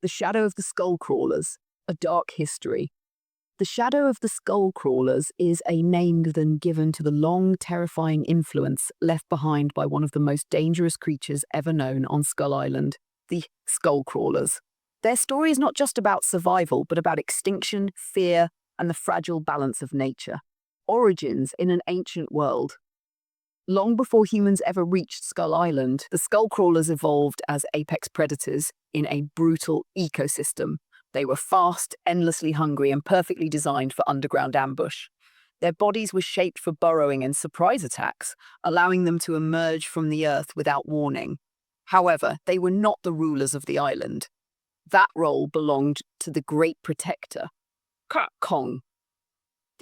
The Shadow of the Skullcrawlers, A Dark History. The Shadow of the Skullcrawlers is a name then given to the long, terrifying influence left behind by one of the most dangerous creatures ever known on Skull Island, the Skullcrawlers. Their story is not just about survival, but about extinction, fear, and the fragile balance of nature. Origins in an ancient world. Long before humans ever reached Skull Island, the Skullcrawlers evolved as apex predators in a brutal ecosystem. They were fast, endlessly hungry, and perfectly designed for underground ambush. Their bodies were shaped for burrowing and surprise attacks, allowing them to emerge from the earth without warning. However, they were not the rulers of the island. That role belonged to the Great Protector, Kong.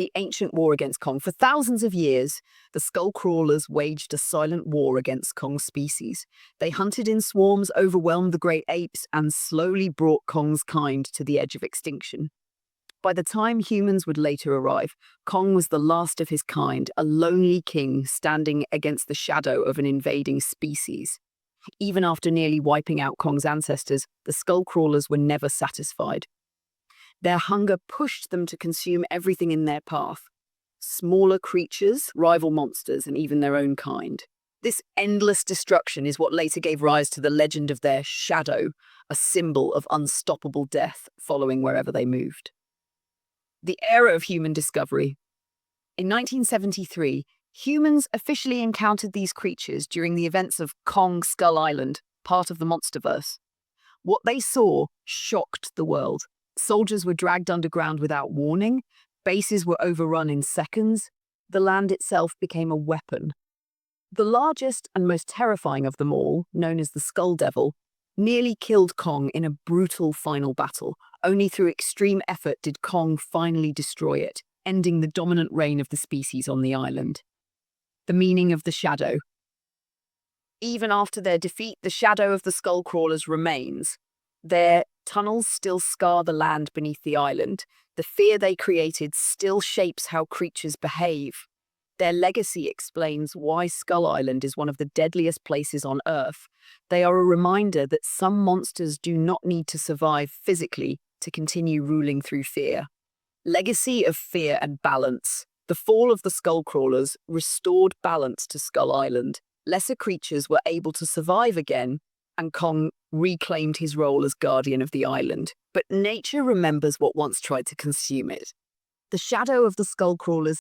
The ancient war against Kong. For thousands of years, the Skullcrawlers waged a silent war against Kong's species. They hunted in swarms, overwhelmed the great apes, and slowly brought Kong's kind to the edge of extinction. By the time humans would later arrive, Kong was the last of his kind, a lonely king standing against the shadow of an invading species. Even after nearly wiping out Kong's ancestors, the Skullcrawlers were never satisfied. Their hunger pushed them to consume everything in their path. Smaller creatures, rival monsters, and even their own kind. This endless destruction is what later gave rise to the legend of their shadow, a symbol of unstoppable death following wherever they moved. The era of human discovery. In 1973, humans officially encountered these creatures during the events of Kong Skull Island, part of the Monsterverse. What they saw shocked the world. Soldiers were dragged underground without warning, bases were overrun in seconds, the land itself became a weapon. The largest and most terrifying of them all, known as the Skull Devil, nearly killed Kong in a brutal final battle. Only through extreme effort did Kong finally destroy it, ending the dominant reign of the species on the island. The meaning of the shadow. Even after their defeat, the shadow of the Skullcrawlers remains. Their tunnels still scar the land beneath the island. The fear they created still shapes how creatures behave. Their legacy explains why Skull Island is one of the deadliest places on Earth. They are a reminder that some monsters do not need to survive physically to continue ruling through fear. Legacy of fear and balance. The fall of the Skullcrawlers restored balance to Skull Island. Lesser creatures were able to survive again, and Kong reclaimed his role as guardian of the island. But nature remembers what once tried to consume it. The shadow of the Skullcrawlers